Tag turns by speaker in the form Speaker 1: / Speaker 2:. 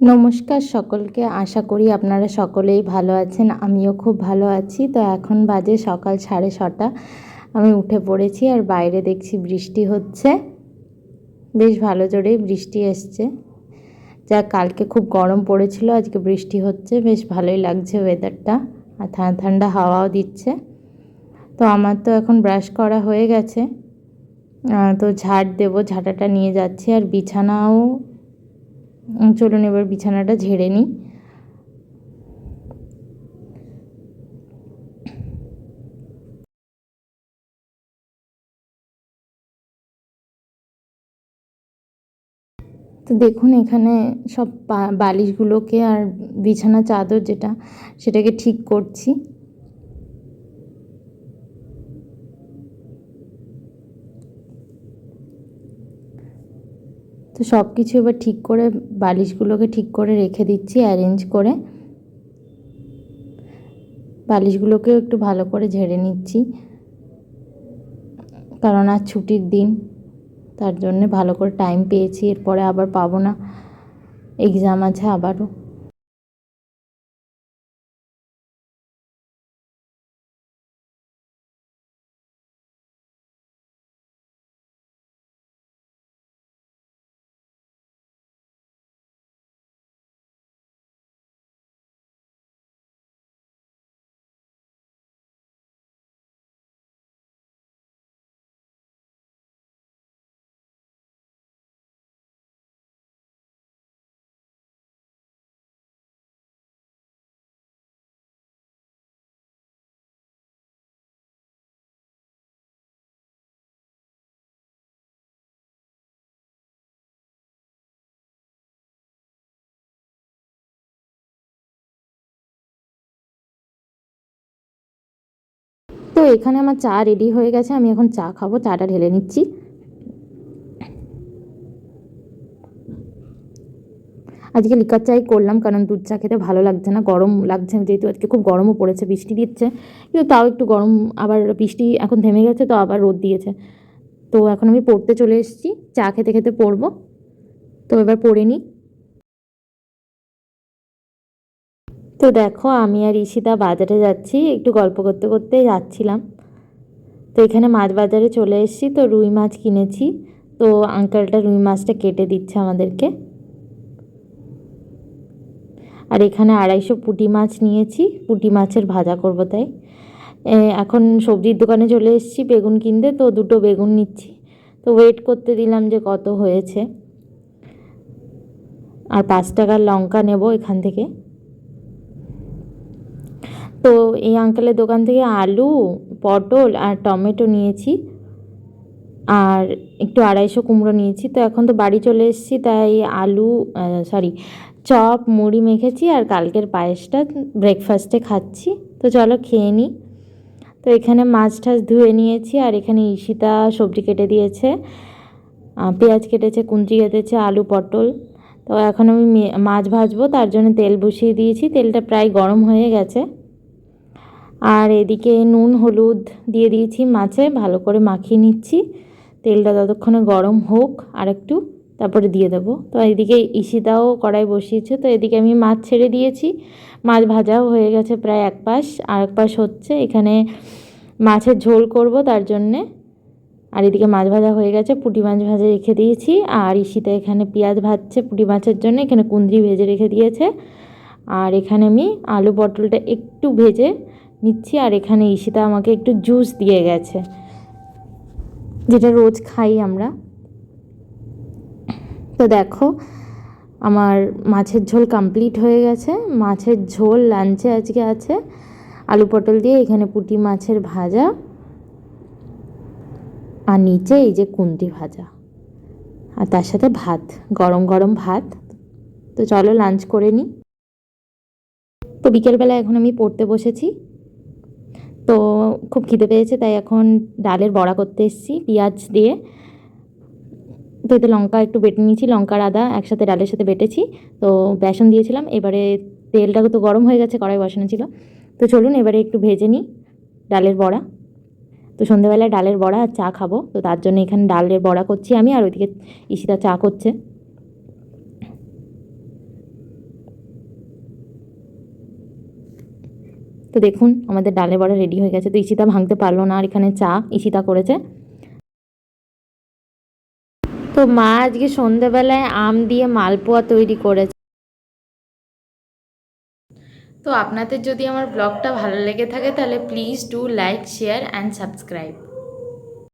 Speaker 1: নমস্কার সকলকে। আশা করি আপনারা সকলেই ভালো আছেন। আমিও খুব ভালো আছি। তো এখন বাজে সকাল 6:30। আমি উঠে পড়েছি আর বাইরে দেখছি বৃষ্টি হচ্ছে। বেশ ভালো জোরেই বৃষ্টি এসছে। যা কালকে খুব গরম পড়েছিল, আজকে বৃষ্টি হচ্ছে, বেশ ভালোই লাগছে ওয়েদারটা। আর ঠান্ডা ঠান্ডা হাওয়াও দিচ্ছে। তো আমার তো এখন ব্রাশ করা হয়ে গেছে। তো ঝাড় দেবো, ঝাঁটাটা নিয়ে যাচ্ছি। আর বিছানাও, চলুন এবার বিছানাটা ঝেড়ে নিই। তো দেখুন এখানে সব বালিশগুলোকে আর বিছানা চাদর সেটাকে ঠিক করছি। তো সব কিছু এবার ঠিক করে বালিশগুলোকে ঠিক করে রেখে দিচ্ছি, অ্যারেঞ্জ করে। বালিশগুলোকেও একটু ভালো করে ঝেড়ে নিচ্ছি, কারণ আজ ছুটির দিন, তার জন্যে ভালো করে টাইম পেয়েছি। এরপরে আবার পাবো না, এক্সাম আছে আবারও। তো এখানে আমার চা রেডি হয়ে গেছে, আমি এখন চা খাবো। চাটা ঢেলে নিচ্ছি। আজকে লিকার চাই করলাম, কারণ দুধ চা খেতে ভালো লাগছে না, গরম লাগছে। যেহেতু আজকে খুব গরমও পড়েছে, বৃষ্টি দিচ্ছে, কিন্তু তাও একটু গরম। আবার বৃষ্টি এখন থেমে গেছে, তো আবার রোদ দিয়েছে। তো এখন আমি পড়তে চলে এসেছি, চা খেতে খেতে পড়বো। তো এবার পড়ে নিই। তো দেখো, আমি আর ঈশিতা বাজারে যাচ্ছি, একটু গল্প করতে করতে যাচ্ছিলাম। তো এখানে মাছ বাজারে চলে এসেছি, তো রুই মাছ কিনেছি। তো আঙ্কেলটা রুই মাছটা কেটে দিচ্ছে আমাদেরকে। আর এখানে 250 পুঁটি মাছ নিয়েছি, পুঁটি মাছের ভাজা করবো তাই। এখন সবজির দোকানে চলে এসেছি বেগুন কিনতে, তো দুটো বেগুন নিচ্ছি। তো ওয়েট করতে দিলাম যে কত হয়েছে। আর 5 টাকার লঙ্কা নেব এখান থেকে। তো এই আঙ্কেলের দোকান থেকে আলু, পটল আর টমেটো নিয়েছি, আর একটু 250 কুমড়ো নিয়েছি। তো এখন তো বাড়ি চলে এসেছি, তাই চপ মুড়ি মেখেছি, আর কালকের পায়েসটা ব্রেকফাস্টে খাচ্ছি। তো চলো খেয়ে নিই। তো এখানে মাছ টাছ ধুয়ে নিয়েছি, আর এখানে ঈশিতা সবজি কেটে দিয়েছে, পেঁয়াজ কেটেছে, কুঁদরি কেটেছে, আলু পটল। তো এখন আমি মাছ ভাজবো, তার জন্য তেল বসিয়ে দিয়েছি। তেলটা প্রায় গরম হয়ে গেছে। আর এদিকে নুন হলুদ দিয়ে দিয়েছি মাছে, ভালো করে মাখিয়ে নিচ্ছি। তেলটা ততক্ষণে গরম হোক আর একটু, তারপরে দিয়ে দেবো। তো এদিকে ঈশিতাও কড়াই বসিয়েছে। তো এদিকে আমি মাছ ছেড়ে দিয়েছি, মাছ ভাজাও হয়ে গেছে প্রায় এক পাশ, আর এক পাশ হচ্ছে। এখানে মাছের ঝোল করব তার জন্যে। আর এদিকে মাছ ভাজা হয়ে গেছে, পুঁটি মাছ ভাজা রেখে দিয়েছি। আর ঈশিতা এখানে পেঁয়াজ ভাজছে পুঁটি মাছের জন্য, এখানে কুঁদরি ভেজে রেখে দিয়েছে। আর এখানে আমি আলু পটলটা একটু ভেজে নিচ্ছি। আর এখানে ঈশিতা আমাকে একটু জুস দিয়ে গেছে, যেটা রোজ খাই আমরা। তো দেখো, আমার মাছের ঝোল কমপ্লিট হয়ে গেছে। মাছের ঝোল লাঞ্চে আজকে আছে আলু পটল দিয়ে, এখানে পুঁটি মাছের ভাজা, আর নিচে এই যে কুঁদরি ভাজা, আর তার সাথে ভাত, গরম গরম ভাত। তো চলো লাঞ্চ করে নিই। তো বিকেলবেলা এখন আমি পড়তে বসেছি। তো খুব খিদে পেয়েছে, তাই এখন ডালের বড়া করতে এসেছি পেঁয়াজ দিয়ে। তো এতে লঙ্কা একটু বেটে নিয়েছি, লঙ্কার আদা একসাথে ডালের সাথে বেটেছি। তো বেসন দিয়েছিলাম। এবারে তেলটা তো গরম হয়ে গেছে, কড়াই বসানো ছিল। তো চলুন এবারে একটু ভেজে নিই ডালের বড়া। তো সন্ধ্যাবেলায় ডালের বড়া আর চা খাবো, তো তার জন্য এখানে ডালের বড়া করছি আমি, আর ওইদিকে ঈশিতা চা করছে। তো দেখুন আমাদের ডালের বড়া রেডি হয়ে গেছে। তো ঈশিতা ভাঙতে পারলো না, আর এখানে চা ঈশিতা করেছে। তো মা আজকে সন্ধেবেলায় আম দিয়ে মালপোয়া তৈরি করেছে। তো আপনাদের যদি আমার ব্লগটা ভালো লেগে থাকে তাহলে please do like, share and subscribe.